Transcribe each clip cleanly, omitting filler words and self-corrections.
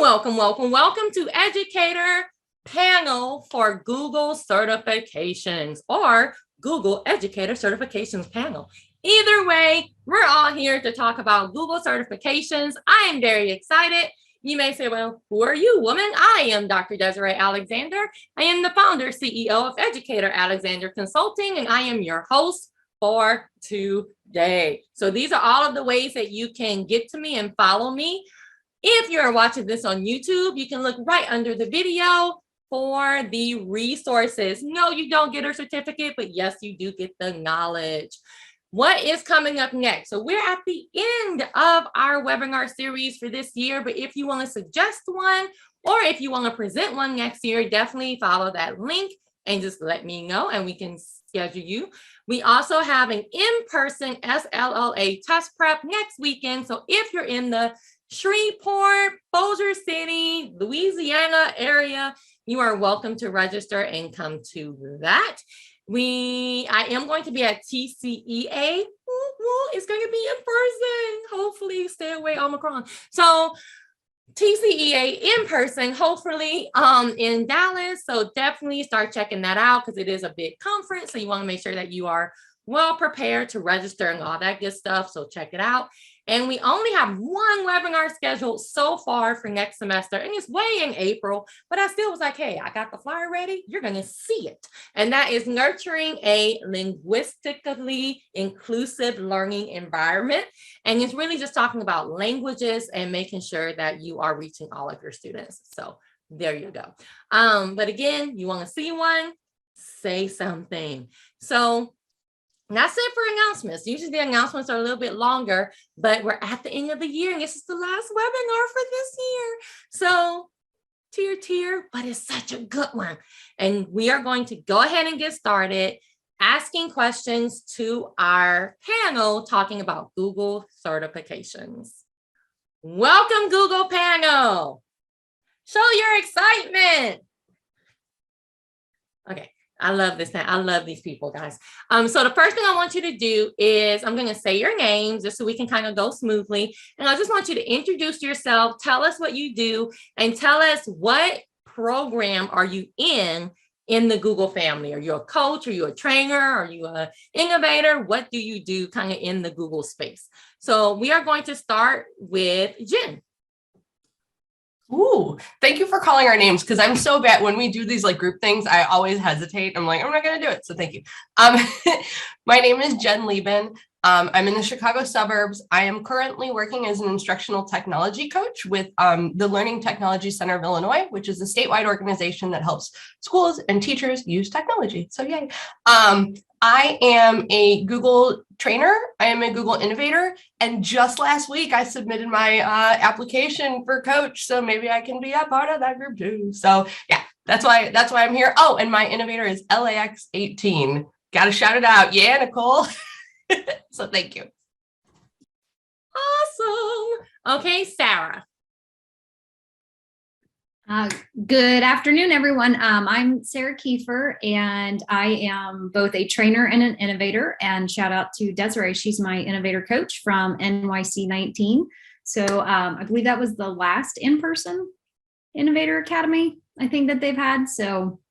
Welcome to Educator Panel for Google Certifications or Google Educator Certifications Panel. Either way, we're all here to talk about Google certifications. I am very excited. You may say, well, who are you, woman? I am Dr. Desiree Alexander. I am the founder, CEO of Educator Alexander Consulting, and I am your host for today. So these are all of the ways that you can get to me and follow me. If you're watching this on YouTube, you can look right under the video for the resources. No, you don't get a certificate, but yes, you do get the knowledge. What is coming up next? So we're at the end of our webinar series for this year, but if you want to suggest one, or if you want to present one next year, definitely follow that link and just let me know and we can schedule you. We also have an in-person SLLA test prep next weekend. So if you're in the Shreveport, Bossier City, Louisiana area, you are welcome to register and come to that. I am going to be at TCEA. It's going to be in person. Hopefully, stay away Omicron. So TCEA in person, hopefully in Dallas. So definitely start checking that out because it is a big conference. So you want to make sure that you are well prepared to register and all that good stuff. So check it out. And we only have one webinar scheduled so far for next semester, and it's way in April, but I still was like, hey, I got the flyer ready. You're going to see it. And that is nurturing a linguistically inclusive learning environment. And it's really just talking about languages and making sure that you are reaching all of your students. So there you go. But again, you want to see one, say something. So that's it for announcements. Usually the announcements are a little bit longer, but we're at the end of the year and this is the last webinar for this year. So tear, but it's such a good one. And we are going to go ahead and get started asking questions to our panel talking about Google certifications. Welcome, Google panel. Show your excitement. Okay. I love this. I love these people, guys. So the first thing I want you to do is I'm going to say your names just so we can kind of go smoothly. And I just want you to introduce yourself, tell us what you do, and tell us what program are you in the Google family. Are you a coach? Are you a trainer? Are you an innovator? What do you do kind of in the Google space? So we are going to start with Jen. Ooh, thank you for calling our names because I'm so bad when we do these like group things. I always hesitate. I'm like, I'm not going to do it. So thank you. My name is Jen Leban. I'm in the Chicago suburbs. I am currently working as an instructional technology coach with the Learning Technology Center of Illinois, which is a statewide organization that helps schools and teachers use technology. So yay. I am a Google trainer. I am a Google innovator. And just last week, I submitted my application for coach. So maybe I can be a part of that group too. So yeah, that's why I'm here. Oh, and my innovator is LAX18. Got to shout it out. Yeah, Nicole. So thank you. Awesome. Okay, Sarah. Good afternoon, everyone. I'm Sarah Kiefer, and I am both a trainer and an innovator. And shout out to Desiree. She's my innovator coach from NYC 19. So I believe that was the last in-person Innovator Academy, I think, that they've had. So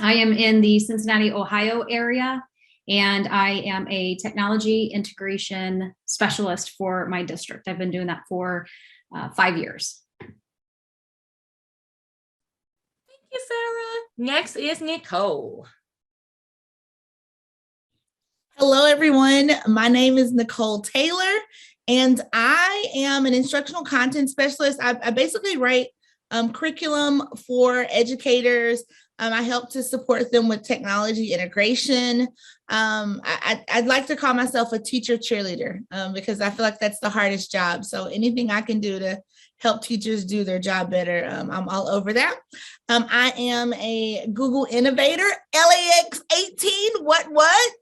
I am in the Cincinnati, Ohio area, and I am a technology integration specialist for my district. I've been doing that for 5 years. Thank you, Sarah. Next is Nicole. Hello, everyone. My name is Nicole Taylor, and I am an instructional content specialist. I basically write curriculum for educators. I help to support them with technology integration. I'd like to call myself a teacher cheerleader because I feel like that's the hardest job. So anything I can do to help teachers do their job better, I'm all over that. I am a Google innovator, LAX18, what,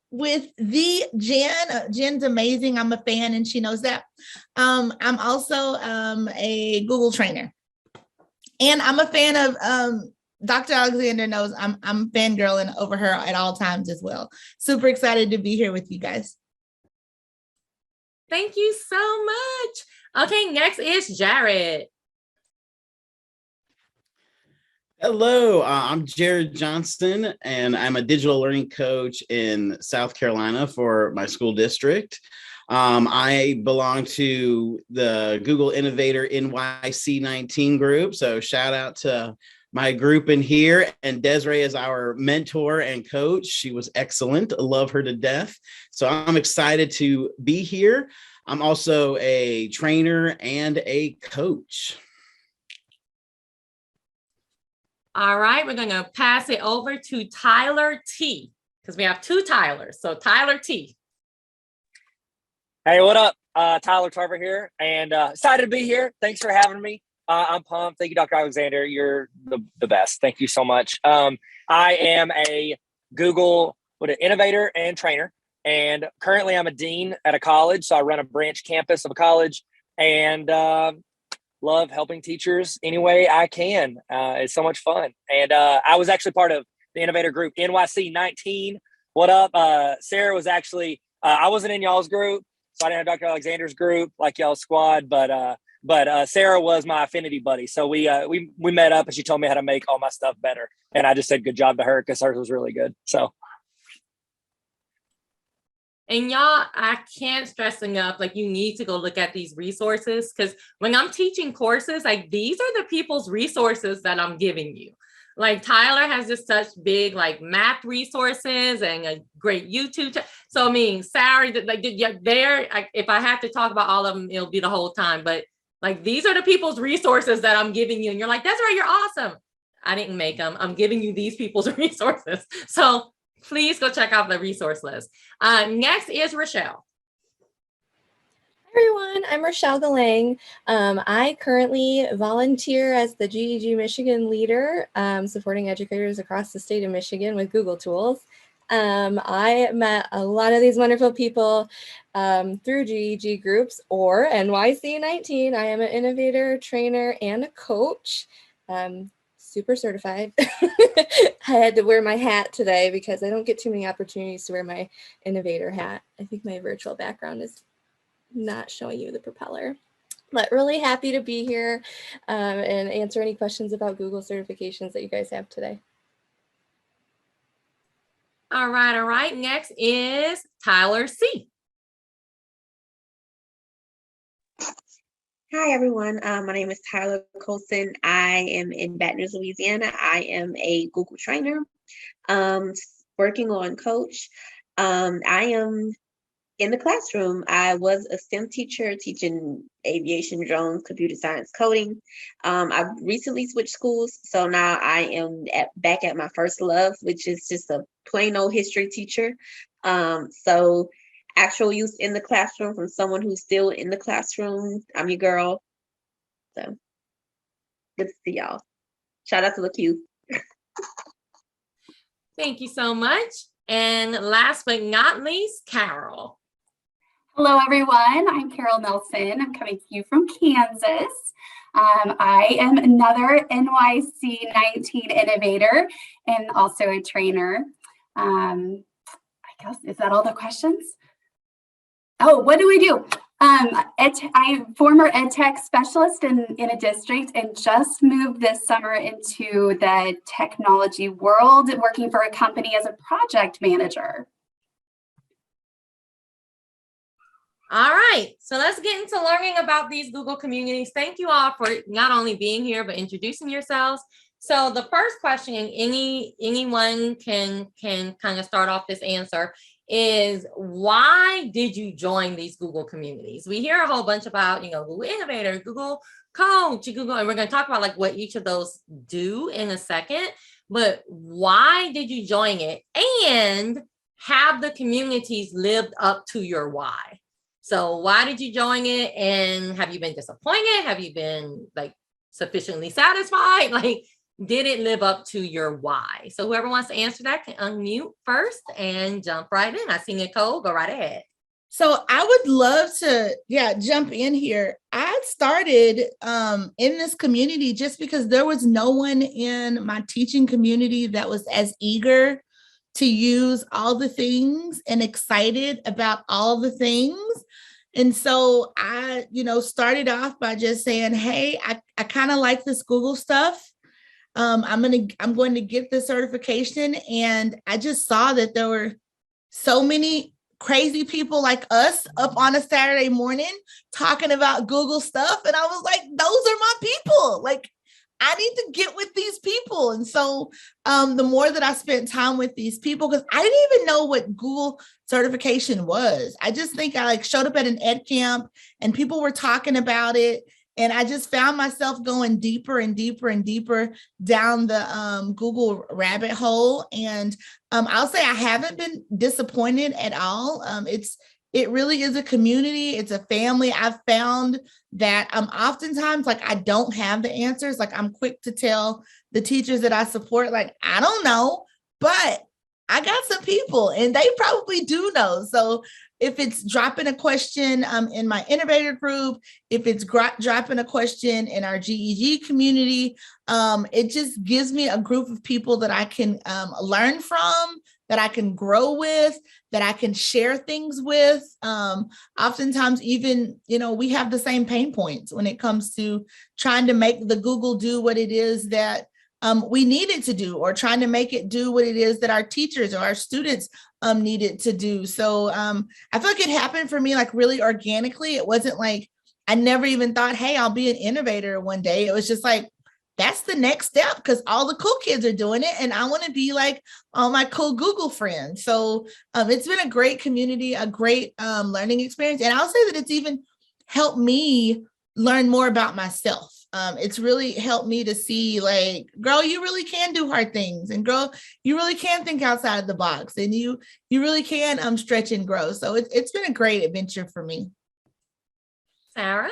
with the Jen. Jen's amazing. I'm a fan and she knows that. I'm also a Google trainer. And I'm a fan of Dr. Alexander knows I'm fangirling over her at all times as well. Super excited to be here with you guys. Thank you so much. Okay, next is Jared. Hello, I'm Jared Johnston, and I'm a digital learning coach in South Carolina for my school district. I belong to the Google Innovator NYC 19 group, so shout out to my group in here. And Desiree is our mentor and coach. She was excellent. I love her to death. So I'm excited to be here. I'm also a trainer and a coach. All right, we're going to pass it over to Tyler T, because we have two Tylers. So Tyler T. Hey, what up? Tyler Trevor here, and excited to be here. Thanks for having me. I'm pumped. Thank you, Dr. Alexander. You're the best. Thank you so much. I am a Google innovator and trainer, and currently I'm a dean at a college. So I run a branch campus of a college, and love helping teachers any way I can. It's so much fun. And I was actually part of the Innovator group, NYC 19. What up? Sarah was actually, I wasn't in y'all's group, so I didn't have Dr. Alexander's group like y'all's squad, but Sarah was my affinity buddy. So we met up and she told me how to make all my stuff better. And I just said good job to her because hers was really good. So. And y'all, I can't stress enough, like you need to go look at these resources, because when I'm teaching courses, like these are the people's resources that I'm giving you. Like Tyler has just such big like math resources and a great YouTube. So I mean, Sarah, like there, if I have to talk about all of them, it'll be the whole time. But like these are the people's resources that I'm giving you. And you're like, that's right, you're awesome. I didn't make them. I'm giving you these people's resources. So please go check out the resource list. Next is Rachelle. Hi everyone, I'm Rachelle Galang. I currently volunteer as the GEG Michigan leader, supporting educators across the state of Michigan with Google tools. I met a lot of these wonderful people through GEG groups or NYC 19. I am an innovator, trainer, and a coach. Super certified. I had to wear my hat today because I don't get too many opportunities to wear my innovator hat. I think my virtual background is not showing you the propeller, but really happy to be here and answer any questions about Google certifications that you guys have today. All right. Next is Tyler C. Hi, everyone. My name is Tyler Colson. I am in Baton Rouge, Louisiana. I am a Google trainer, working on coach. I am in the classroom. I was a STEM teacher teaching aviation, drones, computer science, coding. I've recently switched schools, so now I am back at my first love, which is just a plain old history teacher. So actual use in the classroom from someone who's still in the classroom. I'm your girl. So good to see y'all. Shout out to the Q. Thank you so much. And last but not least, Carol. Hello, everyone. I'm Carol Nelson. I'm coming to you from Kansas. I am another NYC 19 innovator and also a trainer. I guess, is that all the questions? Oh, what do I do? I'm former ed tech specialist in a district and just moved this summer into the technology world, working for a company as a project manager. All right, so let's get into learning about these Google communities. Thank you all for not only being here, but introducing yourselves. So the first question, and anyone can kind of start off this answer, is why did you join these Google communities? We hear a whole bunch about, Google Innovator, Google Coach, Google, and we're going to talk about like what each of those do in a second, but why did you join it? And have the communities lived up to your why? So why did you join it? And have you been disappointed? Have you been like sufficiently satisfied? Like, did it live up to your why? So whoever wants to answer that can unmute first and jump right in. I see Nicole, go right ahead. So I would love to, jump in here. I started in this community just because there was no one in my teaching community that was as eager to use all the things and excited about all the things. And so I, started off by just saying, hey, I kind of like this Google stuff. I'm going to get the certification. And I just saw that there were so many crazy people like us up on a Saturday morning talking about Google stuff. And I was like, those are my people. Like, I need to get with these people. And so the more that I spent time with these people, because I didn't even know what Google certification was. I just think I like showed up at an ed camp and people were talking about it. And I just found myself going deeper and deeper and deeper down the Google rabbit hole. And I'll say I haven't been disappointed at all. It really is a community. It's a family. I've found that oftentimes, like, I don't have the answers. Like, I'm quick to tell the teachers that I support, like, I don't know, but I got some people and they probably do know. So if it's dropping a question in my Innovator group, if it's dropping a question in our GEG community, it just gives me a group of people that I can learn from, that I can grow with, that I can share things with. Oftentimes, even, we have the same pain points when it comes to trying to make the Google do what it is that we need it to do, or trying to make it do what it is that our teachers or our students need it to do. So I feel like it happened for me like really organically. It wasn't like I never even thought, hey, I'll be an innovator one day. It was just like, that's the next step because all the cool kids are doing it and I want to be like all my cool Google friends. So it's been a great community, a great learning experience. And I'll say that it's even helped me learn more about myself. It's really helped me to see, like, girl, you really can do hard things, and girl, you really can think outside of the box, and you really can stretch and grow. So it's been a great adventure for me. Sarah?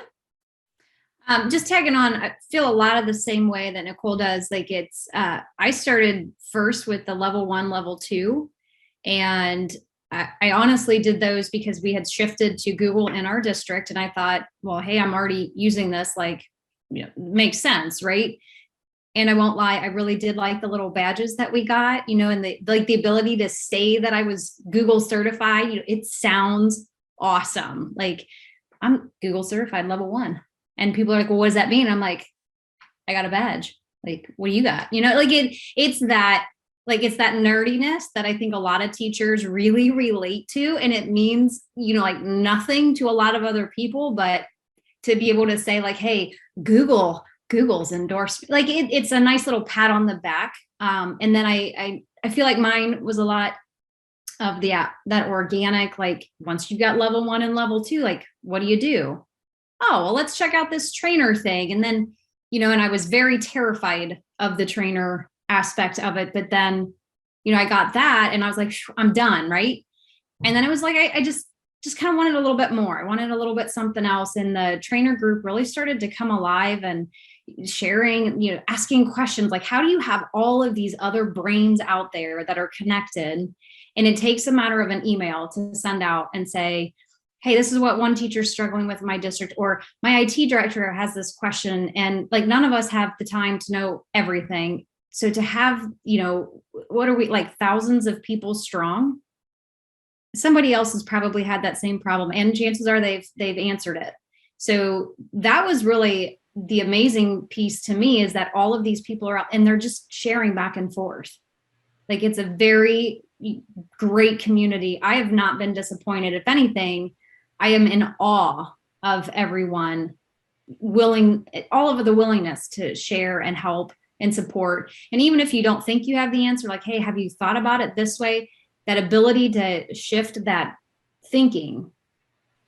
Just tagging on, I feel a lot of the same way that Nicole does. Like, it's I started first with the level 1, level 2, and I honestly did those because we had shifted to Google in our district, and I thought, well, hey, I'm already using this, like, makes sense, right? And I won't lie, I really did like the little badges that we got, and the ability to say that I was Google certified. It sounds awesome. Like, I'm Google certified level 1, and people are like, well, what does that mean? I'm like, I got a badge. Like, what do you got? Like it's that nerdiness that I think a lot of teachers really relate to. And it means, like nothing to a lot of other people, but to be able to say like, hey, Google's endorsed, like it's a nice little pat on the back. And then I feel like mine was a lot of that organic, like once you got level 1 and level 2, like, what do you do? Oh, well, let's check out this trainer thing. And then, and I was very terrified of the trainer aspect of it. But then, I got that and I was like, I'm done. Right. And then it was like, I just kind of wanted a little bit more. I wanted a little bit something else. And the trainer group really started to come alive and sharing, asking questions like, how do you have all of these other brains out there that are connected? And it takes a matter of an email to send out and say, hey, this is what one teacher's struggling with in my district, or my IT director has this question. And like, none of us have the time to know everything. So to have, what are we, like thousands of people strong? Somebody else has probably had that same problem, and chances are they've answered it. So that was really the amazing piece to me, is that all of these people are out and they're just sharing back and forth. Like, it's a very great community. I have not been disappointed. If anything, I am in awe of everyone all of the willingness to share and help and support. And even if you don't think you have the answer, like, hey, have you thought about it this way? That ability to shift that thinking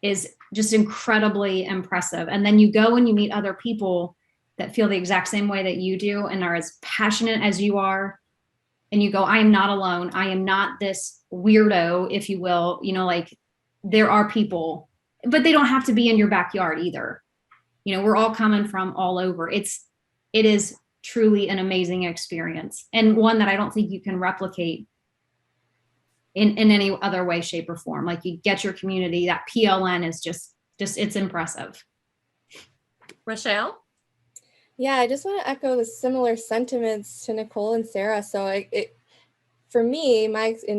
is just incredibly impressive. And then you go and you meet other people that feel the exact same way that you do and are as passionate as you are. And you go, I am not alone. I am not this weirdo, if you will. Like, there are people, but they don't have to be in your backyard either. We're all coming from all over. It is truly an amazing experience, and one that I don't think you can replicate in any other way, shape, or form. Like, you get your community, that PLN is just it's impressive. Rachelle? Yeah, I just want to echo the similar sentiments to Nicole and Sarah. So for me, in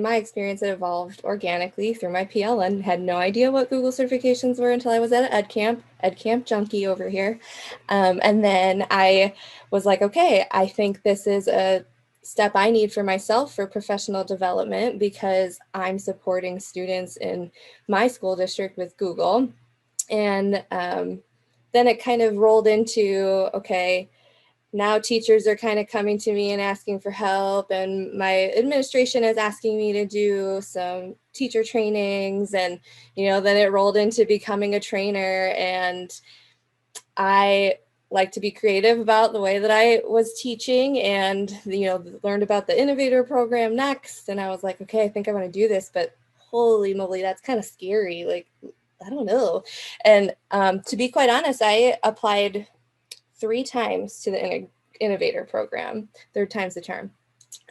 my experience, it evolved organically through my PLN. Had no idea what Google certifications were until I was at an ed camp junkie over here. And then I was like, okay, I think this is a step I need for myself for professional development because I'm supporting students in my school district with Google. And then it kind of rolled into, okay, now teachers are kind of coming to me and asking for help, and my administration is asking me to do some teacher trainings, and then it rolled into becoming a trainer. And I like to be creative about the way that I was teaching, and learned about the Innovator program next, and I was like, okay, I think I want to do this, but holy moly, that's kind of scary. Like, I don't know. And to be quite honest, I applied 3 times to the Innovator program. 3rd time's the charm.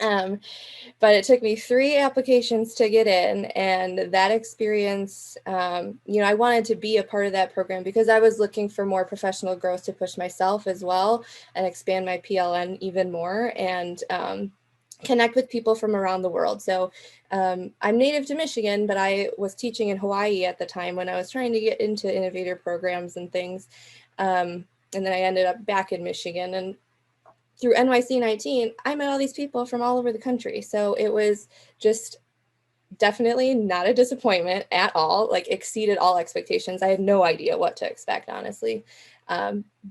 But it took me 3 applications to get in, and that experience, I wanted to be a part of that program because I was looking for more professional growth to push myself as well and expand my PLN even more, and connect with people from around the world. So I'm native to Michigan, but I was teaching in Hawaii at the time when I was trying to get into Innovator programs and things. And then I ended up back in Michigan, and through NYC 19, I met all these people from all over the country. So it was just definitely not a disappointment at all, like exceeded all expectations. I had no idea what to expect, honestly.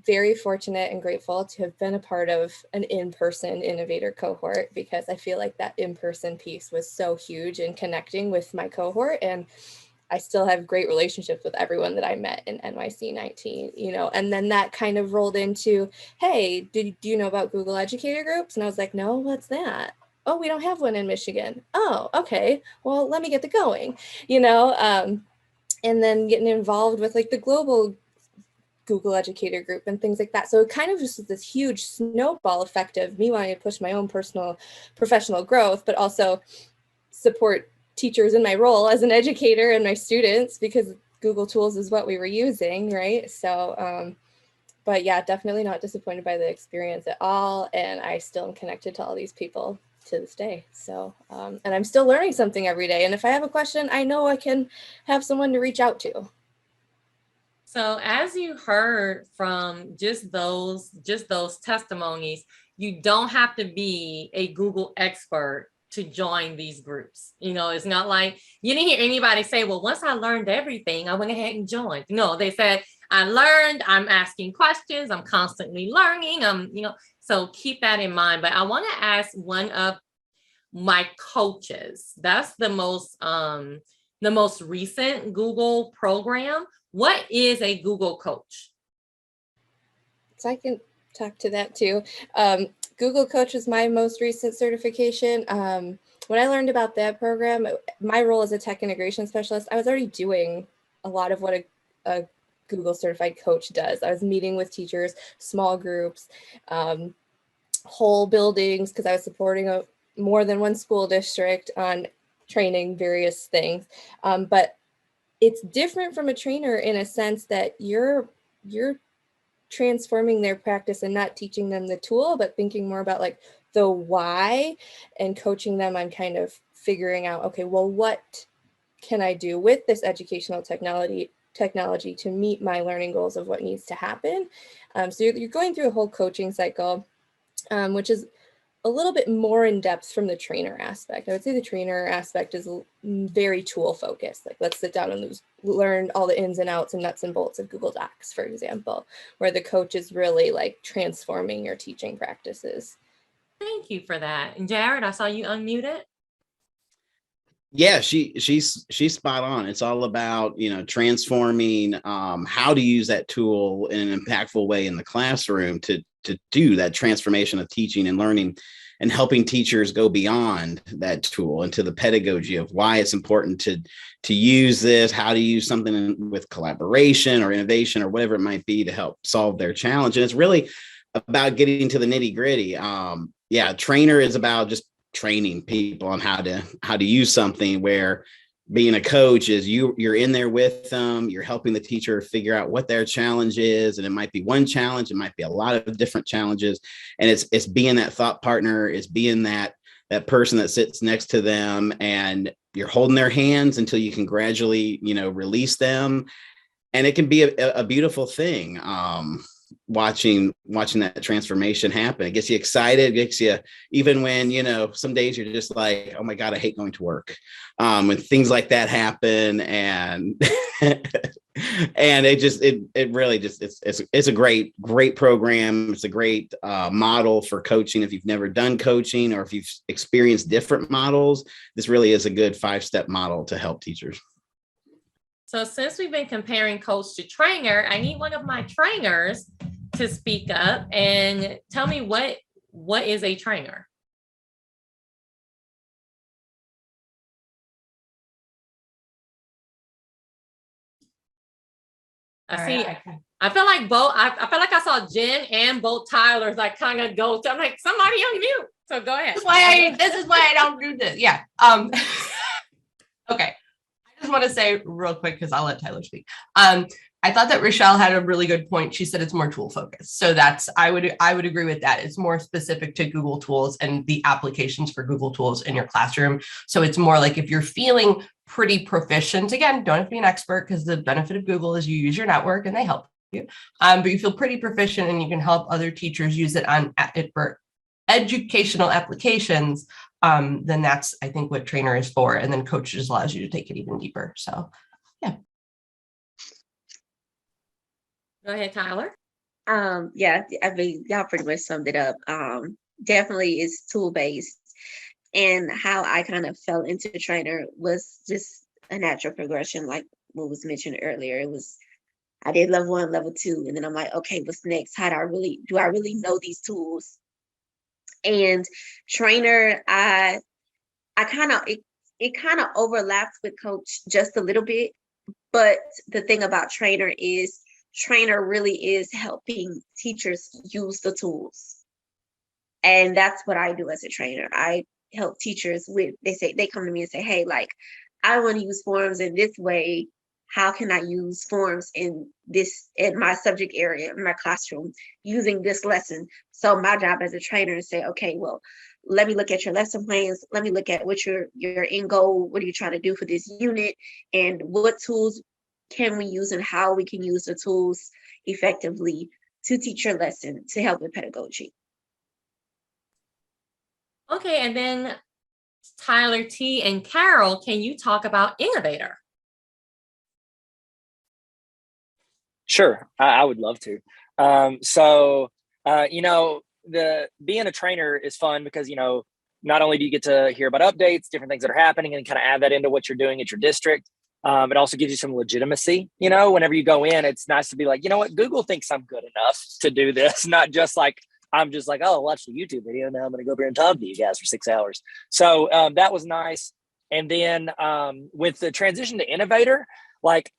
Very fortunate and grateful to have been a part of an in-person Innovator cohort, because I feel like that in-person piece was so huge in connecting with my cohort. And I still have great relationships with everyone that I met in NYC 19, and then that kind of rolled into, hey, do you know about Google Educator groups? And I was like, no, what's that? Oh, we don't have one in Michigan. Oh, okay. Well, let me get going, and then getting involved with like the global Google Educator group and things like that. So it kind of just was this huge snowball effect of me wanting to push my own personal professional growth, but also support teachers in my role as an educator and my students, because Google Tools is what we were using, right? So, but yeah, definitely not disappointed by the experience at all. And I still am connected to all these people to this day. So, and I'm still learning something every day. And if I have a question, I know I can have someone to reach out to. So as you heard from just those testimonies, you don't have to be a Google expert to join these groups. It's not like you didn't hear anybody say, well, once I learned everything, I went ahead and joined. No, they said, I learned, I'm asking questions, I'm constantly learning. So keep that in mind. But I want to ask one of my coaches, that's the most recent Google program. What is a Google Coach? So I can talk to that too. Google Coach was my most recent certification. When I learned about that program, my role as a tech integration specialist, I was already doing a lot of what a Google certified coach does. I was meeting with teachers, small groups, whole buildings, because I was supporting more than one school district on training various things. But it's different from a trainer in a sense that you're transforming their practice and not teaching them the tool, but thinking more about like the why and coaching them on kind of figuring out, okay, well, what can I do with this educational technology to meet my learning goals of what needs to happen? So you're going through a whole coaching cycle, which is a little bit more in depth from the trainer aspect. I would say the trainer aspect is very tool focused. Like, let's sit down and learn all the ins and outs and nuts and bolts of Google Docs, for example, where the coach is really like transforming your teaching practices. Thank you for that. And Jared, I saw you unmuted. Yeah, she's spot on. It's all about, transforming how to use that tool in an impactful way in the classroom to do that transformation of teaching and learning, and helping teachers go beyond that tool into the pedagogy of why it's important to use this, how to use something with collaboration or innovation or whatever it might be to help solve their challenge. And it's really about getting to the nitty gritty. Trainer is about just training people on how to use something, where being a coach is you're in there with them, you're helping the teacher figure out what their challenge is. And it might be one challenge, it might be a lot of different challenges. And it's being that thought partner, it's being that that person that sits next to them, and you're holding their hands until you can gradually, release them. And it can be a beautiful thing. Watching that transformation happen. It gets you excited, gets you, even when, some days you're just like, oh my God, I hate going to work. When things like that happen, and and it really just, it's a great program. It's a great model for coaching. If you've never done coaching, or if you've experienced different models, this really is a good 5-step model to help teachers. So since we've been comparing coach to trainer, I need one of my trainers to speak up and tell me what is a trainer? I see. I feel like both. I feel like I saw Jen and both Tylers like kind of go. I'm like, somebody on mute. So go ahead. This is why I don't do this. Yeah. Okay. I just want to say real quick, because I'll let Tyler speak. I thought that Rachelle had a really good point. She said it's more tool focused. So I would agree with that. It's more specific to Google tools and the applications for Google tools in your classroom. So it's more like, if you're feeling pretty proficient, again, don't have to be an expert, because the benefit of Google is you use your network and they help you. But you feel pretty proficient and you can help other teachers use it for educational applications, then that's, I think, what trainer is for. And then coach just allows you to take it even deeper. So, yeah. Go ahead, Tyler. Yeah, I mean, y'all pretty much summed it up. Definitely is tool-based. And how I kind of fell into trainer was just a natural progression, like what was mentioned earlier. It was, I did level 1, level 2, and then I'm like, okay, what's next? Do I really know these tools? And trainer, it kind of overlaps with coach just a little bit. But the thing about trainer really is helping teachers use the tools. And that's what I do as a trainer. I help teachers they come to me and say, hey, like, I want to use forms in this way. How can I use forms in my subject area, in my classroom, using this lesson? So my job as a trainer is say, okay, well, let me look at your lesson plans. Let me look at what your end goal, what are you trying to do for this unit, and what tools can we use and how we can use the tools effectively to teach your lesson to help with pedagogy. Okay, and then Tyler T and Carol, can you talk about Innovator? Sure, I would love to. So being a trainer is fun because, not only do you get to hear about updates, different things that are happening, and kind of add that into what you're doing at your district. It also gives you some legitimacy. Whenever you go in, it's nice to be like, you know what, Google thinks I'm good enough to do this, not just like, I'm just like, oh, watch the YouTube video. Now I'm going to go over here and talk to you guys for 6 hours. So that was nice. And then with the transition to Innovator, like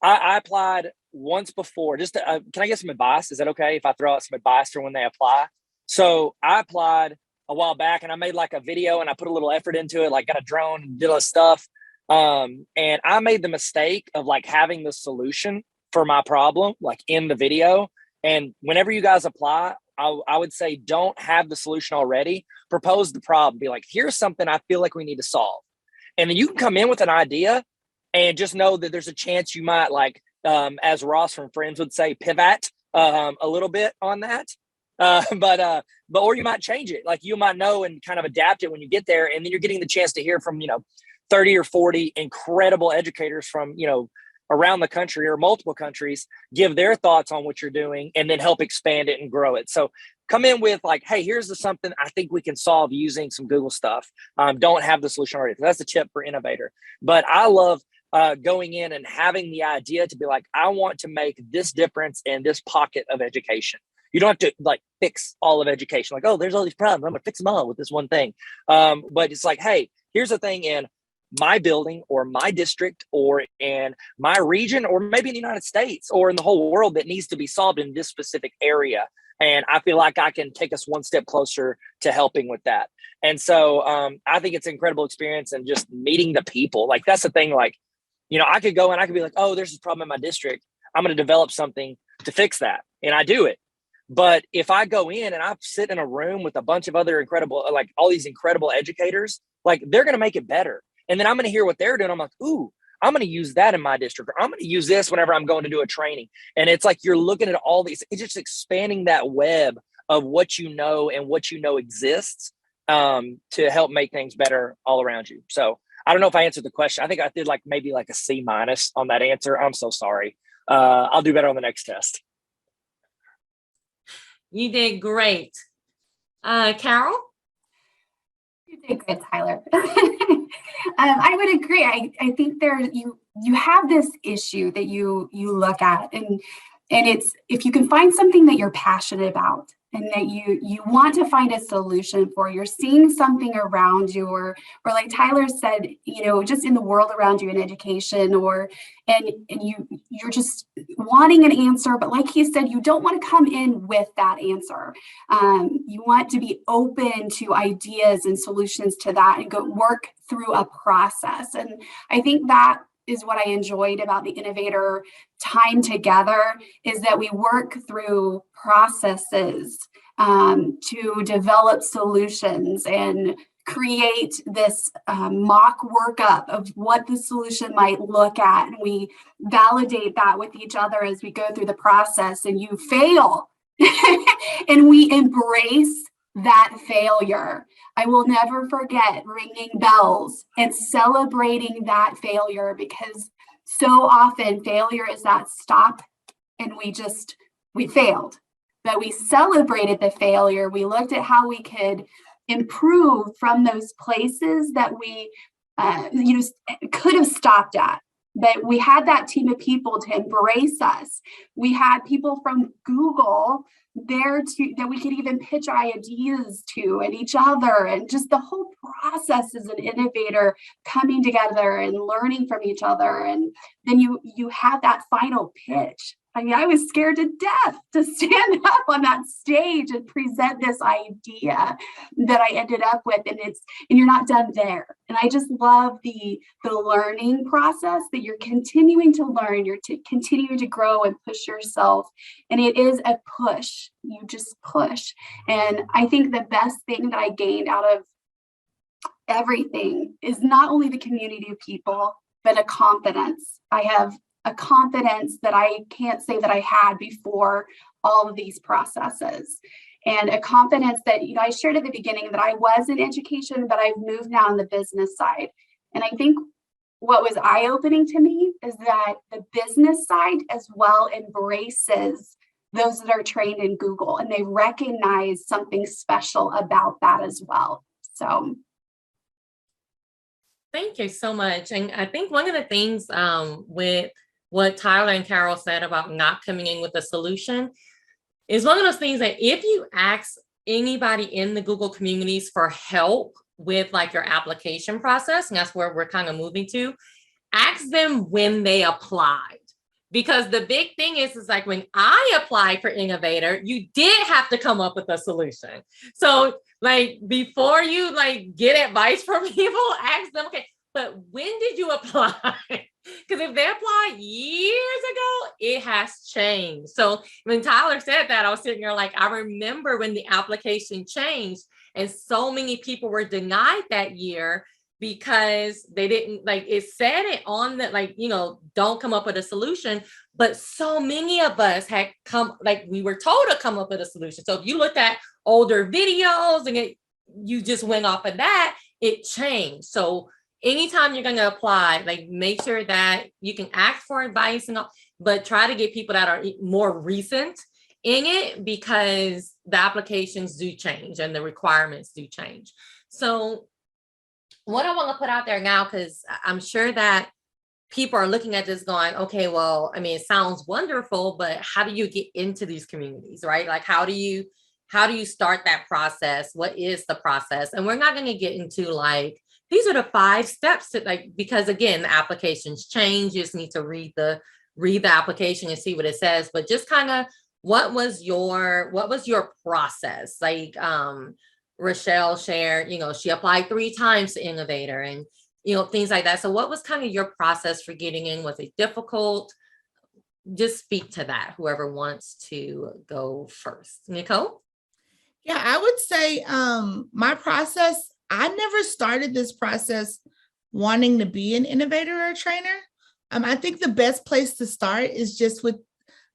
I applied once before. Just can I get some advice? Is that okay if I throw out some advice for when they apply? So I applied a while back, and I made like a video, and I put a little effort into it, like got a drone and did all this stuff. And I made the mistake of like having the solution for my problem, like in the video. And whenever you guys apply, I would say don't have the solution already. Propose the problem. Be like, here's something I feel like we need to solve. And then you can come in with an idea and just know that there's a chance you might, like, as Ross from Friends would say, pivot a little bit on that. Or you might change it. Like you might know and kind of adapt it when you get there. And then you're getting the chance to hear from, 30 or 40 incredible educators from, around the country or multiple countries, give their thoughts on what you're doing and then help expand it and grow it. So come in with like, hey, here's something I think we can solve using some Google stuff. Don't have the solution already. That's a tip for Innovator. But I love going in and having the idea to be like, I want to make this difference in this pocket of education. You don't have to like fix all of education. Like, oh, there's all these problems, I'm gonna fix them all with this one thing. But it's like, hey, here's the thing in my building or my district or in my region or maybe in the United States or in the whole world that needs to be solved in this specific area. And I feel like I can take us one step closer to helping with that. And so I think it's an incredible experience and just meeting the people. Like that's the thing, like, I could go and I could be like, oh, there's this problem in my district. I'm going to develop something to fix that. And I do it. But if I go in and I sit in a room with a bunch of other incredible, like all these incredible educators, like they're going to make it better. And then I'm going to hear what they're doing. I'm like, ooh, I'm going to use that in my district, or I'm going to use this whenever I'm going to do a training. And it's like, you're looking at all these, it's just expanding that web of what you know and what you know exists to help make things better all around you. So I don't know if I answered the question. I think I did maybe a C- on that answer. I'm so sorry. I'll do better on the next test. You did great. Carol? You did good, Tyler. I would agree. I think you have this issue that you look at, and it's, if you can find something that you're passionate about and that you want to find a solution for, you're seeing something around you, or like Tyler said, just in the world around you in education, and you're just wanting an answer, but like he said, you don't want to come in with that answer. You want to be open to ideas and solutions to that, and go work through a process. And I think that is what I enjoyed about the Innovator time together, is that we work through processes to develop solutions and create this mock workup of what the solution might look at. And we validate that with each other as we go through the process, and you fail and we embrace that failure. I will never forget ringing bells and celebrating that failure, because so often failure is that stop and we failed, but we celebrated the failure. We looked at how we could improve from those places that we could have stopped at. But we had that team of people to embrace us. We had people from Google there that we could even pitch ideas to, and each other, and just the whole process as an innovator coming together and learning from each other. And then you have that final pitch. I mean, I was scared to death to stand up on that stage and present this idea that I ended up with, and you're not done there. And I just love the learning process, that you're continuing to learn, you're continuing to grow and push yourself. And it is a push. You just push. And I think the best thing that I gained out of everything is not only the community of people, but a confidence. I have a confidence that I can't say that I had before all of these processes. And a confidence that, I shared at the beginning that I was in education, but I've moved now on the business side. And I think what was eye-opening to me is that the business side as well embraces those that are trained in Google, and they recognize something special about that as well. So thank you so much. And I think one of the things with what Tyler and Carol said about not coming in with a solution is one of those things that if you ask anybody in the Google communities for help with your application process, and that's where we're kind of moving to, ask them when they applied. Because the big thing is when I applied for Innovator, you did have to come up with a solution. So before you get advice from people, ask them, okay, but when did you apply? Because if they applied years ago, it has changed. So when Tyler said that, I was sitting there I remember when the application changed, and so many people were denied that year because they didn't it said it on the don't come up with a solution, but so many of us had we were told to come up with a solution. So if you looked at older videos and you just went off of that, it changed. So anytime you're going to apply, make sure that you can ask for advice and all, but try to get people that are more recent in it, because the applications do change and the requirements do change. So what I want to put out there now, because I'm sure that people are looking at this going, okay, well, I mean, it sounds wonderful, but how do you get into these communities, right? How do you start that process? What is the process? And we're not going to get into these are the 5 steps to because again, the applications change. You just need to read the application and see what it says, but just kind of what was your process? Rachelle shared, she applied 3 times to Innovator and, things like that. So what was kind of your process for getting in? Was it difficult? just speak to that, whoever wants to go first. Nicole? Yeah, I would say my process, I never started this process wanting to be an innovator or a trainer. I think the best place to start is just with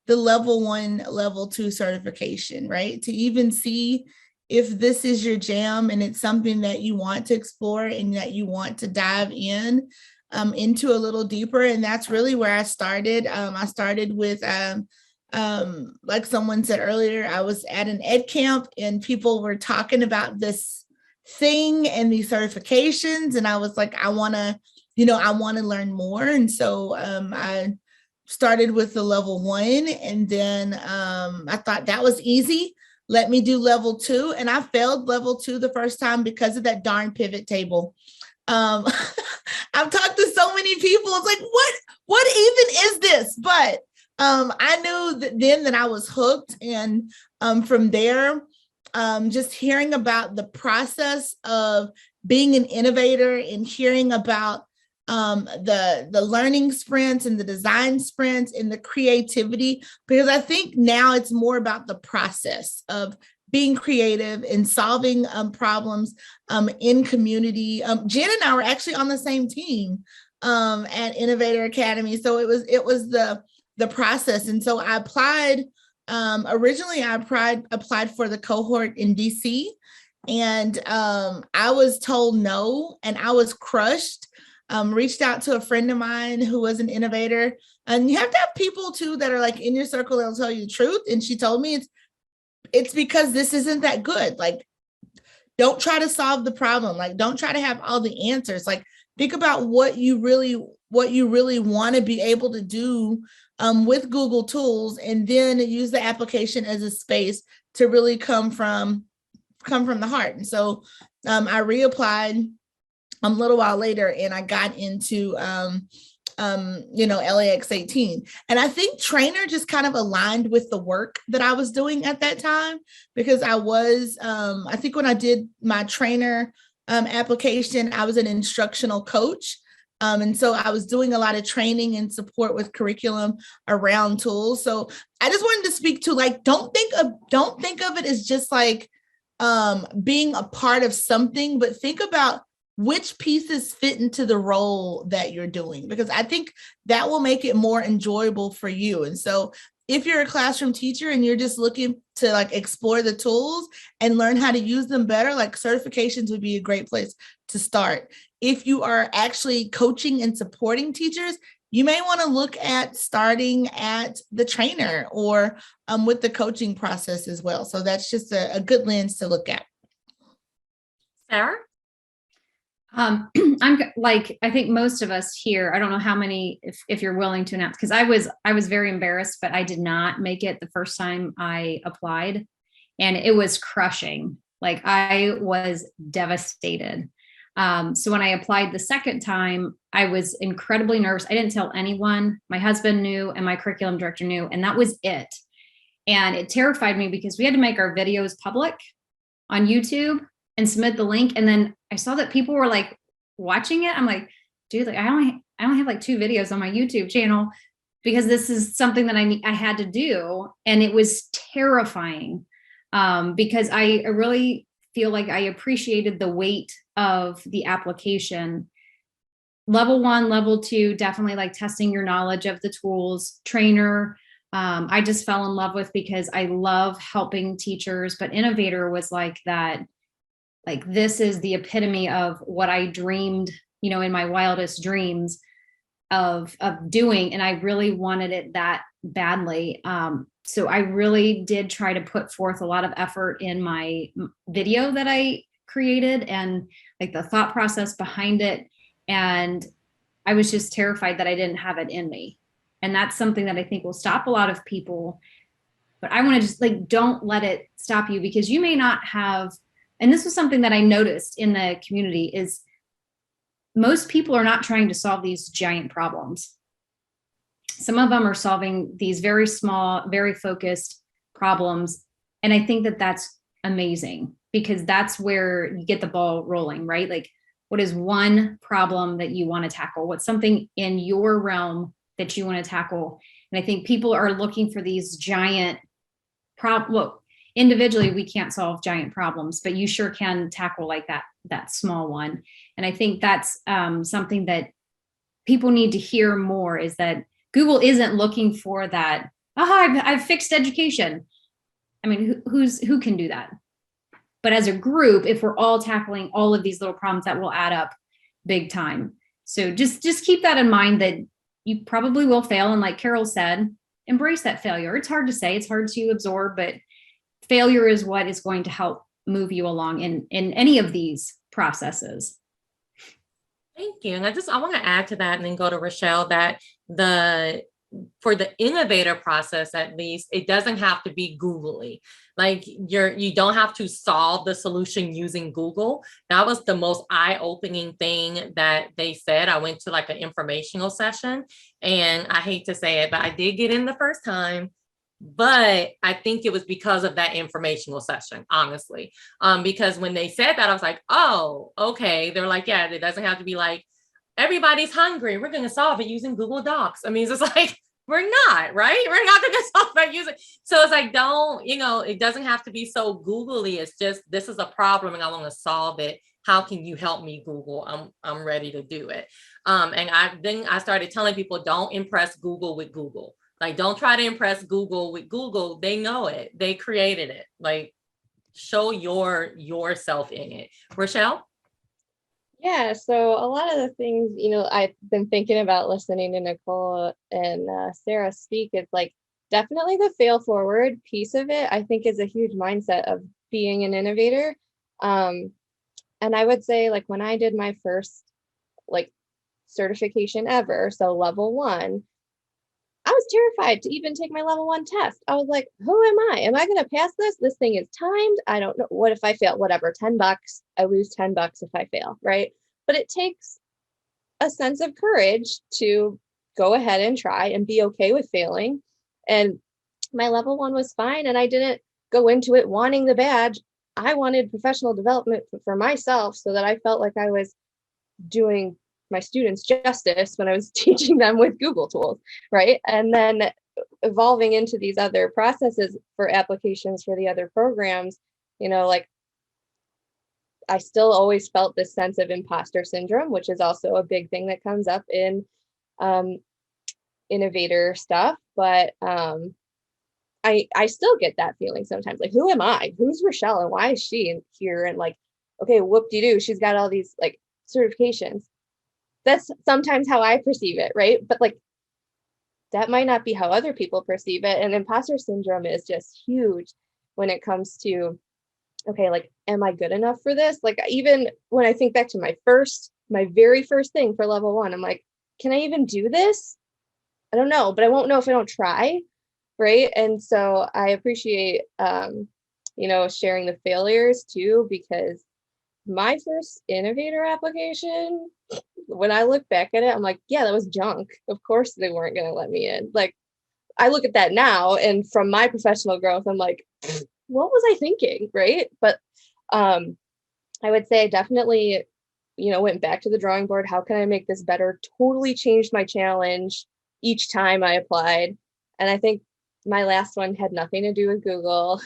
the level 1, level 2 certification, right? To even see if this is your jam and it's something that you want to explore and that you want to dive into a little deeper. And that's really where I started. I started with, like someone said earlier, I was at an ed camp and people were talking about this thing and these certifications. And I was like, I want to learn more. And so I started with the level 1, and then I thought that was easy. Let me do level 2. And I failed level 2 the first time because of that darn pivot table. I've talked to so many people. It's like, what even is this? But I knew that I was hooked. And from there, just hearing about the process of being an innovator and hearing about the learning sprints and the design sprints and the creativity, because I think now it's more about the process of being creative and solving problems in community. Jen and I were actually on the same team at Innovator Academy. So it was the process. And so I applied, originally I applied for the cohort in DC, and I was told no, and I was crushed. Reached out to a friend of mine who was an innovator, and you have to have people too that are like in your circle that'll tell you the truth. And she told me it's because this isn't that good. Like, don't try to solve the problem. Like, don't try to have all the answers. Like, think about what you really want to be able to do with Google tools, and then use the application as a space to really come from the heart. And so I reapplied a little while later, and I got into LAX 18. And I think trainer just kind of aligned with the work that I was doing at that time, because I was, I think when I did my trainer application, I was an instructional coach. And so I was doing a lot of training and support with curriculum around tools. So I just wanted to speak to, like, don't think of it as just like being a part of something, but think about which pieces fit into the role that you're doing, because I think that will make it more enjoyable for you. And so if you're a classroom teacher and you're just looking to like explore the tools and learn how to use them better, like certifications would be a great place to start. If you are actually coaching and supporting teachers, you may want to look at starting at the trainer or with the coaching process as well. So that's just a good lens to look at. Sarah? I'm like, I think most of us here, I don't know how many, if you're willing to announce, because I was very embarrassed, but I did not make it the first time I applied, and it was crushing. Like, I was devastated. So when I applied the second time, I was incredibly nervous. I didn't tell anyone. My husband knew and my curriculum director knew, and that was it. And it terrified me because we had to make our videos public on YouTube and submit the link. And then I saw that people were like watching it. I'm like, dude, like I only have like 2 videos on my YouTube channel, because this is something that I had to do. And it was terrifying because I really feel like I appreciated the weight of the application. Level 1, level 2, definitely like testing your knowledge of the tools. Trainer, I just fell in love with, because I love helping teachers, but Innovator was like that. Like, this is the epitome of what I dreamed, in my wildest dreams of doing. And I really wanted it that badly. So I really did try to put forth a lot of effort in my video that I created, and like the thought process behind it. And I was just terrified that I didn't have it in me. And that's something that I think will stop a lot of people. But I want to just like, don't let it stop you, because you may not have. And this was something that I noticed in the community, is most people are not trying to solve these giant problems. Some of them are solving these very small, very focused problems. And I think that that's amazing, because that's where you get the ball rolling, right? Like, what is one problem that you want to tackle? What's something in your realm that you want to tackle? And I think people are looking for these giant well, individually, we can't solve giant problems, but you sure can tackle like that small one. And I think that's something that people need to hear more, is that Google isn't looking for that, I've fixed education. I mean, who can do that? But as a group, if we're all tackling all of these little problems, that will add up big time. So just keep that in mind, that you probably will fail. And like Carol said, embrace that failure. It's hard to say, it's hard to absorb, but failure is what is going to help move you along in any of these processes. Thank you. And I want to add to that and then go to Rachelle, that for the innovator process, at least, it doesn't have to be Googly. Like you don't have to solve the solution using Google. That was the most eye-opening thing that they said. I went to like an informational session, and I hate to say it, but I did get in the first time. But I think it was because of that informational session, honestly. Because when they said that, I was like, oh, okay. They're like, yeah, it doesn't have to be like, everybody's hungry, we're going to solve it using Google Docs. I mean, it's just like, we're not, right? We're not going to solve it using. So it's like, it doesn't have to be so googly. It's just, this is a problem and I want to solve it. How can you help me, Google? I'm ready to do it. And I started telling people, don't impress Google with Google. Like, don't try to impress Google with Google. They know it. They created it. Like, show yourself in it. Rachelle? Yeah, so a lot of the things, I've been thinking about listening to Nicole and Sarah speak, it's like definitely the fail forward piece of it, I think, is a huge mindset of being an innovator. And I would say, like, when I did my first certification ever, so level 1, I was terrified to even take my level 1 test. I was like, who am I? Am I going to pass this? This thing is timed. I don't know. What if I fail? Whatever, $10. I lose $10 if I fail, right? But it takes a sense of courage to go ahead and try and be okay with failing. And my level 1 was fine. And I didn't go into it wanting the badge. I wanted professional development for myself so that I felt like I was doing my students justice when I was teaching them with Google tools, right? And then evolving into these other processes for applications for the other programs, I still always felt this sense of imposter syndrome, which is also a big thing that comes up in innovator stuff. But I still get that feeling sometimes, like, who am I? Who's Rachelle? And why is she here? And like, okay, whoop-de-doo, she's got all these certifications. That's sometimes how I perceive it, right? But that might not be how other people perceive it. And imposter syndrome is just huge when it comes to, okay, am I good enough for this? Even when I think back to my very first thing for level 1, I'm like, can I even do this? I don't know, but I won't know if I don't try, right? And so I appreciate, sharing the failures too, because my first innovator application, when I look back at it, I'm like, yeah, that was junk. Of course they weren't going to let me in. I look at that now, and from my professional growth, I'm like, what was I thinking, right? But I would say I definitely, went back to the drawing board. How can I make this better? Totally changed my challenge each time I applied. And I think my last one had nothing to do with Google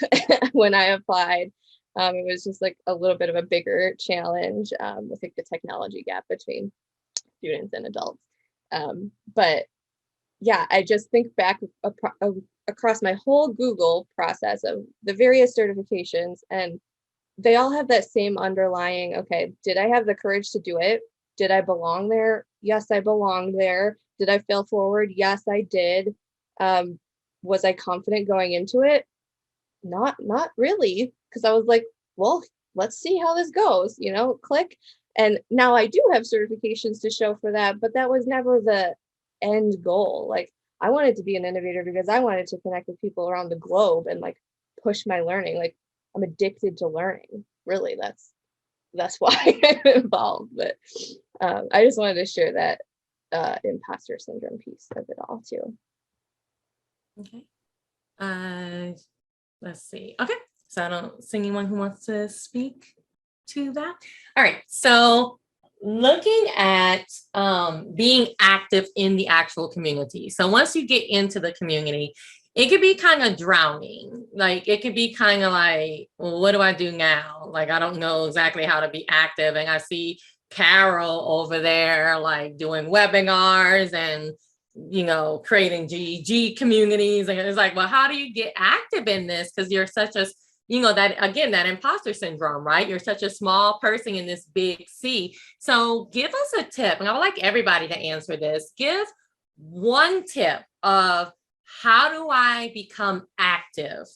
when I applied. It was just a little bit of a bigger challenge. I think the technology gap between students and adults. But yeah, I just think back across my whole Google process of the various certifications, and they all have that same underlying, okay, did I have the courage to do it? Did I belong there? Yes, I belonged there. Did I fail forward? Yes, I did. Was I confident going into it? Not really, because I was like, well, let's see how this goes, click. And now I do have certifications to show for that, but that was never the end goal. I wanted to be an innovator because I wanted to connect with people around the globe and push my learning. I'm addicted to learning. Really, that's why I'm involved. But I just wanted to share that imposter syndrome piece of it all too. Okay. Let's see. Okay. So I don't see anyone who wants to speak to that. All right. So looking at being active in the actual community. So once you get into the community, it could be kind of drowning. Like it could be kind of like, well, what do I do now? Like, I don't know exactly how to be active. And I see Carol over there, like doing webinars and, creating GEG communities. And it's like, well, how do you get active in this? Because you're such a, that imposter syndrome, right? You're such a small person in this big sea. So give us a tip. And I would like everybody to answer this. Give one tip of how do I become active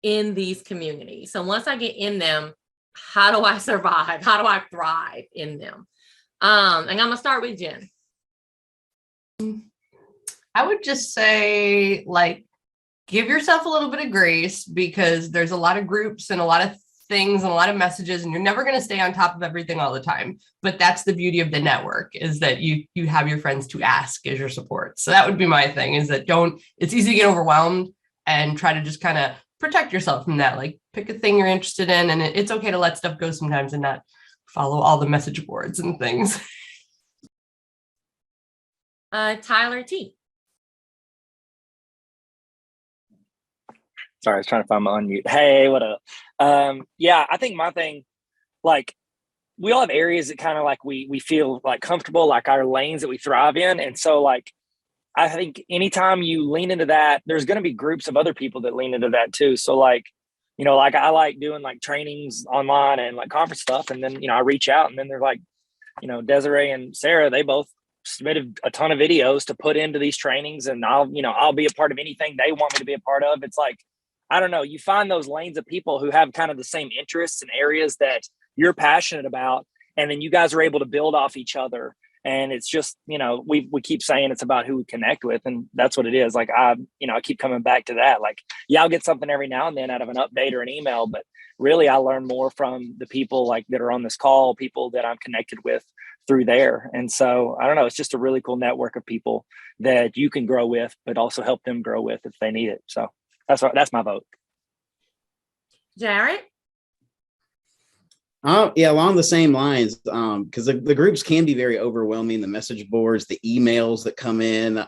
in these communities? So once I get in them, how do I survive? How do I thrive in them? And I'm gonna start with Jen. I would just say, give yourself a little bit of grace, because there's a lot of groups and a lot of things and a lot of messages, and you're never going to stay on top of everything all the time. But that's the beauty of the network, is that you have your friends to ask as your support. So that would be my thing, is that it's easy to get overwhelmed, and try to just kind of protect yourself from that. Like, pick a thing you're interested in, and it's okay to let stuff go sometimes and not follow all the message boards and things. Tyler T. Sorry, I was trying to find my unmute. Hey, what up? Yeah, I think my thing, we all have areas that kind of we feel comfortable, like our lanes that we thrive in. And so I think anytime you lean into that, there's going to be groups of other people that lean into that too. So I like doing trainings online and conference stuff. And then, I reach out, and then they're Desiree and Sarah, they both submitted a ton of videos to put into these trainings, and I'll be a part of anything they want me to be a part of. It's I don't know, you find those lanes of people who have kind of the same interests and areas that you're passionate about, and then you guys are able to build off each other. And it's just, we keep saying it's about who we connect with, and that's what it is. I keep coming back to that. I'll get something every now and then out of an update or an email, but really I learn more from the people that are on this call, people that I'm connected with through there. And so I don't know, it's just a really cool network of people that you can grow with, but also help them grow with if they need it. So that's my vote. Jared? Yeah, along the same lines, because the groups can be very overwhelming. The message boards, the emails that come in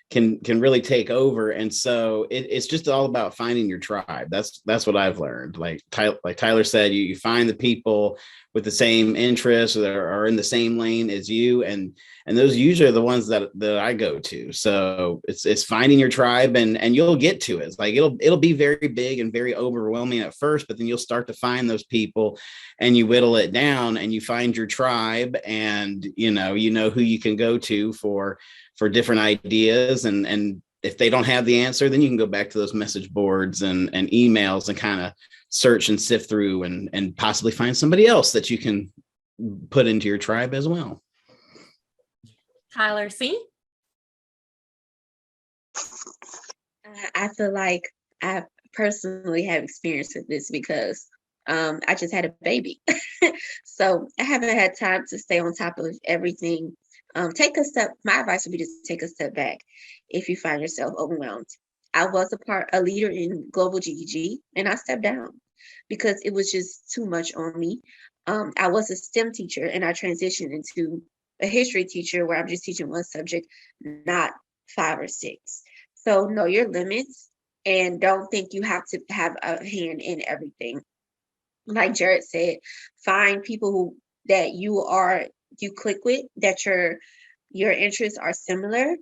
can really take over. And so it's just all about finding your tribe. That's what I've learned. Like Tyler said, you find the people with the same interests or are in the same lane as you, and those usually are the ones that I go to. So it's finding your tribe, and you'll get to it. It's it'll be very big and very overwhelming at first, but then you'll start to find those people, and you whittle it down, and you find your tribe, and you know who you can go to for different ideas, and if they don't have the answer, then you can go back to those message boards and emails and kind of search and sift through and possibly find somebody else that you can put into your tribe as well. Tyler C. I feel like I personally have experience with this because I just had a baby. So I haven't had time to stay on top of everything. My advice would be to take a step back if you find yourself overwhelmed. I was a leader in global GEG, and I stepped down because it was just too much on me. I was a STEM teacher, and I transitioned into a history teacher where I'm just teaching one subject, not 5 or 6. So know your limits, and don't think you have to have a hand in everything. Like Jared said, find people that you click with, that your interests are similar,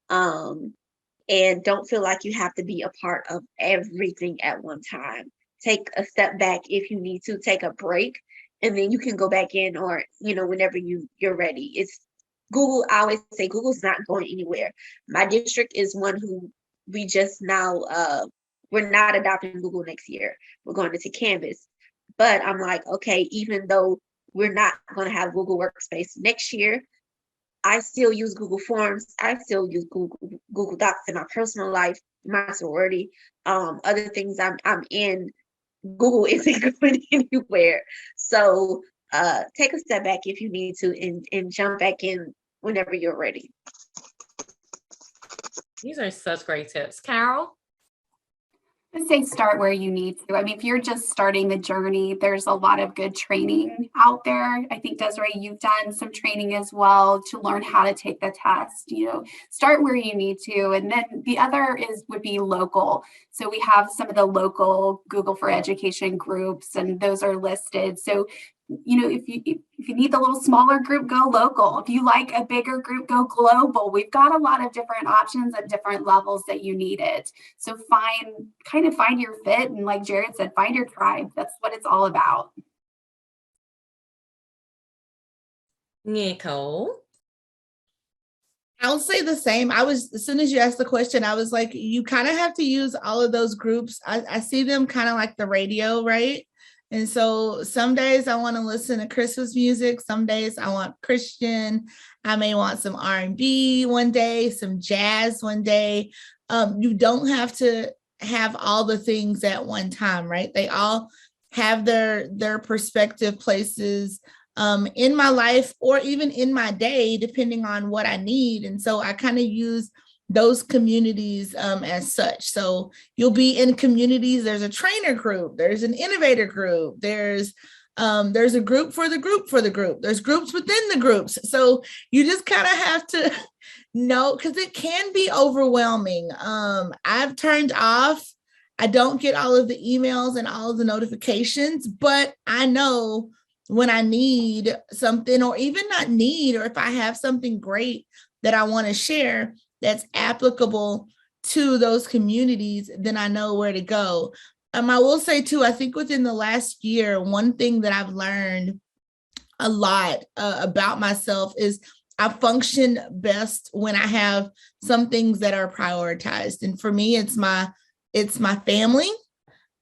and don't feel like you have to be a part of everything at one time. Take a step back if you need to, take a break, and then you can go back in, or whenever you're ready. It's Google. I always say Google's not going anywhere. My district is one who we just now we're not adopting Google next year. We're going into Canvas. But I'm like, okay, even though we're not going to have Google Workspace next year, I still use Google Forms. I still use Google Docs in my personal life, my sorority, other things I'm in. Google isn't going anywhere. So take a step back if you need to, and jump back in whenever you're ready. These are such great tips. Carol? I'd say start where you need to. I mean, if you're just starting the journey, there's a lot of good training out there. I think, Desiree, you've done some training as well to learn how to take the test. Start where you need to. And then the other would be local. So we have some of the local Google for Education groups, and those are listed. So if you need the little smaller group, go local. If you like a bigger group, go global. We've got a lot of different options at different levels that you need it. So find your fit. And like Jared said, find your tribe. That's what it's all about. Nicole? I'll say the same. As soon as you asked the question, I was like, you kind of have to use all of those groups. I see them kind of like the radio, right? And so some days I want to listen to Christmas music. Some days I want Christian. I may want some R&B one day, some jazz one day. You don't have to have all the things at one time, right? They all have their perspective places in my life or even in my day, depending on what I need. And so I kind of use those communities as such. So you'll be in communities. There's a trainer group, there's an innovator group, there's a group for the group, there's groups within the groups. So you just kind of have to know, because it can be overwhelming. I've turned off, I don't get all of the emails and all of the notifications, but I know when I need something, or even not need, or if I have something great that I want to share that's applicable to those communities, then I know where to go. I will say too, I think within the last year, one thing that I've learned a lot about myself is I function best when I have some things that are prioritized. And for me, it's my family,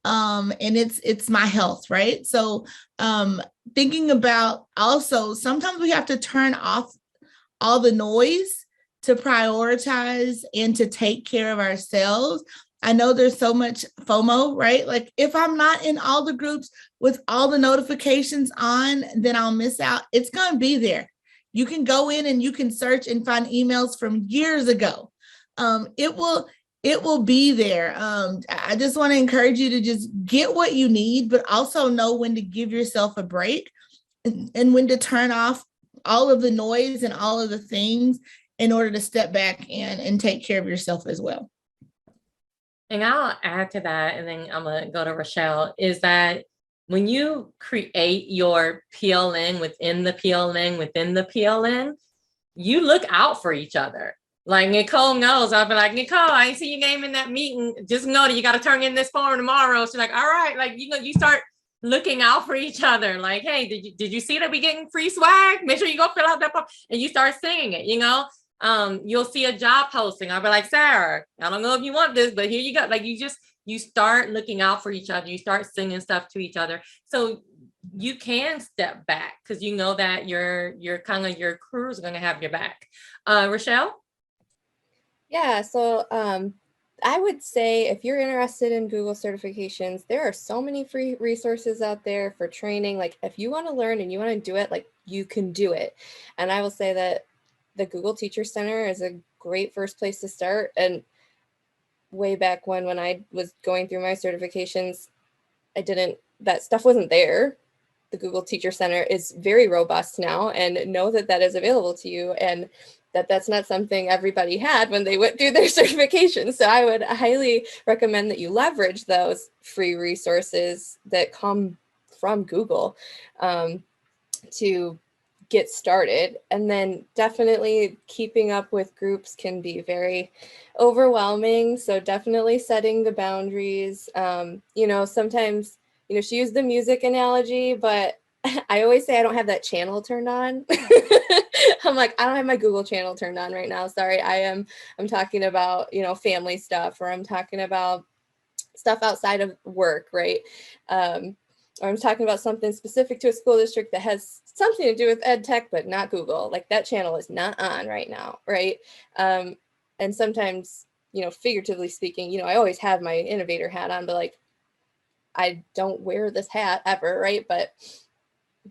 and it's my health, right? So thinking about also, sometimes we have to turn off all the noise to prioritize and to take care of ourselves. I know there's so much FOMO, right? Like if I'm not in all the groups with all the notifications on, then I'll miss out. It's going to be there. You can go in and you can search and find emails from years ago. It will be there. I just want to encourage you to just get what you need, but also know when to give yourself a break and when to turn off all of the noise and all of the things in order to step back and take care of yourself as well. And I'll add to that, and then I'm going to go to Rachelle, is that when you create your PLN within the PLN within the PLN, you look out for each other. Like Nicole knows, I'll be like, Nicole, I ain't see your name in that meeting. Just know that you got to turn in this form tomorrow. She's like, all right. Like, you start looking out for each other. Like, hey, did you see that we getting free swag? Make sure you go fill out that form. And you start singing it, you'll see a job posting. I'll be like, Sarah, I don't know if you want this, but here you go. Like you start looking out for each other. You start singing stuff to each other. So you can step back because you know that your crew is going to have your back. Rachelle? Yeah, so I would say if you're interested in Google certifications, there are so many free resources out there for training. Like if you want to learn and you want to do it, like you can do it. And I will say that the Google Teacher Center is a great first place to start. And way back when I was going through my certifications, that stuff wasn't there. The Google Teacher Center is very robust now, and know that is available to you, and that's not something everybody had when they went through their certification. So I would highly recommend that you leverage those free resources that come from Google to get started. And then definitely keeping up with groups can be very overwhelming. So definitely setting the boundaries. Sometimes, she used the music analogy, but I always say I don't have that channel turned on. I'm like, I don't have my Google channel turned on right now. Sorry. I'm talking about, family stuff, or I'm talking about stuff outside of work, right? Or I'm talking about something specific to a school district that has something to do with ed tech, but not Google. Like that channel is not on right now, right? And sometimes, figuratively speaking, I always have my innovator hat on, but like, I don't wear this hat ever, right? But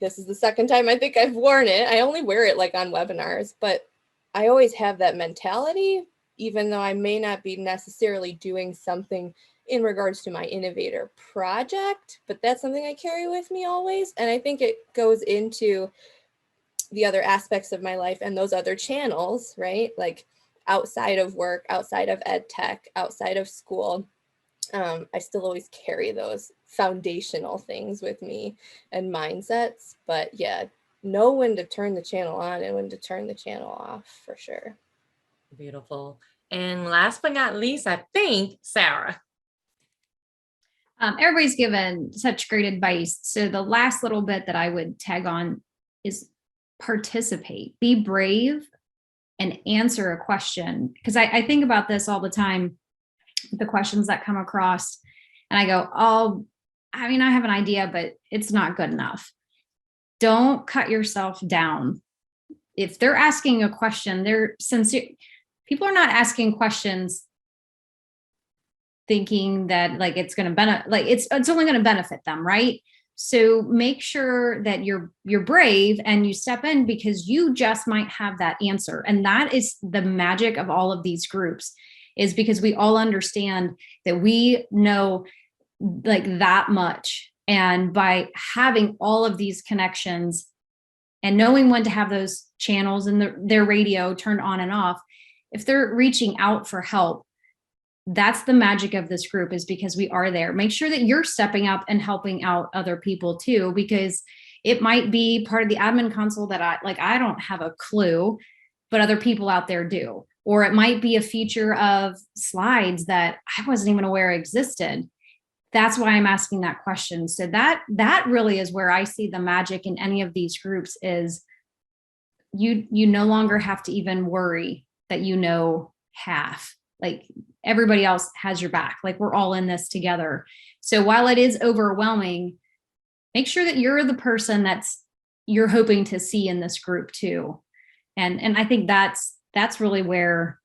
this is the second time I think I've worn it. I only wear it like on webinars, but I always have that mentality, even though I may not be necessarily doing something in regards to my Innovator project, but that's something I carry with me always. And I think it goes into the other aspects of my life and those other channels, right? Like outside of work, outside of ed tech, outside of school. I still always carry those foundational things with me and mindsets, but yeah, know when to turn the channel on and when to turn the channel off for sure. Beautiful. And last but not least, I think, Sarah. Everybody's given such great advice. So the last little bit that I would tag on is participate, be brave, and answer a question. Because I think about this all the time, the questions that come across, and I go, oh, I mean, I have an idea, but it's not good enough. Don't cut yourself down. If they're asking a question, they're sincere. People are not asking questions thinking that like it's going to benefit, like it's only going to benefit them, right? So make sure that you're brave and you step in because you just might have that answer. And that is the magic of all of these groups, is because we all understand that we know like that much. And by having all of these connections and knowing when to have those channels and their radio turned on and off, if they're reaching out for help, that's the magic of this group, is because we are there. Make sure that you're stepping up and helping out other people too, because it might be part of the admin console that I don't have a clue, but other people out there do. Or it might be a feature of slides that I wasn't even aware existed. That's why I'm asking that question. So that really is where I see the magic in any of these groups, is you no longer have to even worry that you know half. Like everybody else has your back. Like we're all in this together. So while it is overwhelming, make sure that you're the person you're hoping to see in this group too. And I think that's really where,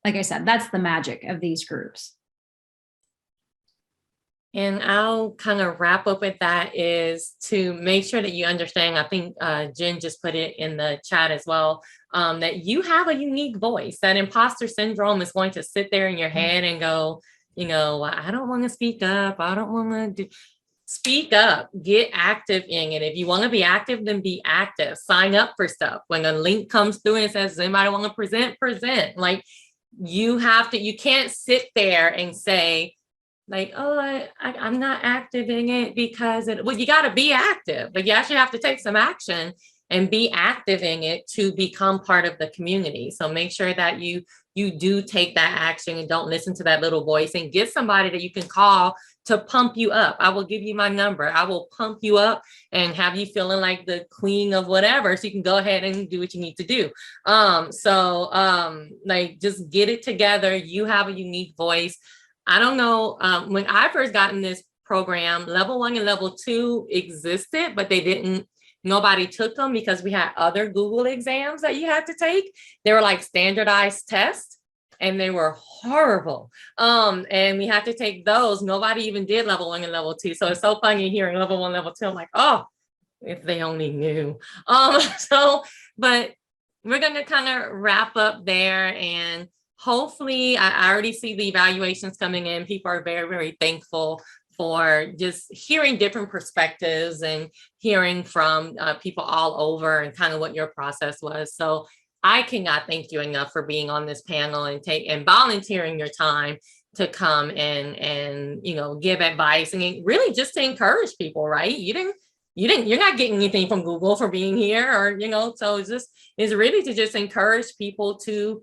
like I said, that's the magic of these groups. And I'll kind of wrap up with that, is to make sure that you understand. I think Jen just put it in the chat as well, that you have a unique voice. That imposter syndrome is going to sit there in your head and go, I don't want to speak up. I don't want to speak up, get active in it. If you want to be active, then be active. Sign up for stuff. When a link comes through and says, anybody want to present. Like you can't sit there and say, like, oh, I'm not active in it because you got to be active, but you actually have to take some action and be active in it to become part of the community. So make sure that you do take that action and don't listen to that little voice, and get somebody that you can call to pump you up. I will give you my number. I will pump you up and have you feeling like the queen of whatever, so you can go ahead and do what you need to do. Like just get it together. You have a unique voice. I don't know, when I first got in this program, level 1 and level 2 existed, but nobody took them because we had other Google exams that you had to take. They were like standardized tests and they were horrible. And we had to take those. Nobody even did level 1 and level 2. So it's so funny hearing level 1, level 2. I'm like, oh, if they only knew. But we're going to kind of wrap up there, and hopefully, I already see the evaluations coming in. People are very, very thankful for just hearing different perspectives and hearing from people all over and kind of what your process was. So I cannot thank you enough for being on this panel and volunteering your time to come and give advice and really just to encourage people, right? You're not getting anything from Google for being here, or so it's really to just encourage people to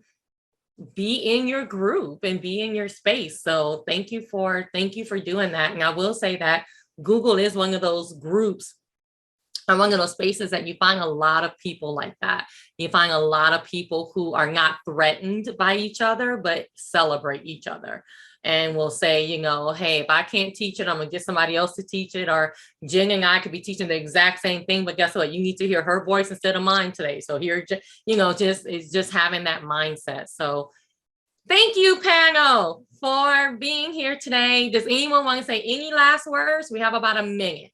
be in your group and be in your space. So thank you for doing that. And I will say that Google is one of those groups and one of those spaces that you find a lot of people like that. You find a lot of people who are not threatened by each other, but celebrate each other. And will say, hey, if I can't teach it, I'm gonna get somebody else to teach it. Or Jen and I could be teaching the exact same thing, but guess what? You need to hear her voice instead of mine today. So here, just having that mindset. So thank you, panel, for being here today. Does anyone want to say any last words? We have about a minute.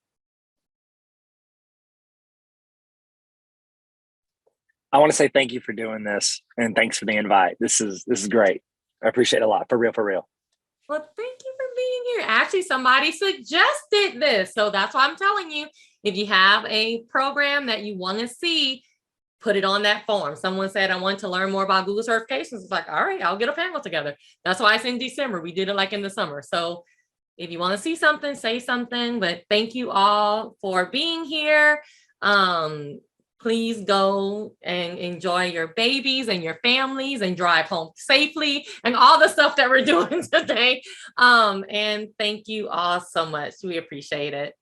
I want to say thank you for doing this, and thanks for the invite. This is great. I appreciate it a lot. For real. Well, thank you for actually somebody suggested this. So that's why I'm telling you, if you have a program that you want to see, put it on that form. Someone said, I want to learn more about Google certifications. It's like, all right, I'll get a panel together. That's why it's in December. We did it like in the summer. So if you want to see something, say something, but thank you all for being here. Please go and enjoy your babies and your families and drive home safely and all the stuff that we're doing today. And thank you all so much. We appreciate it.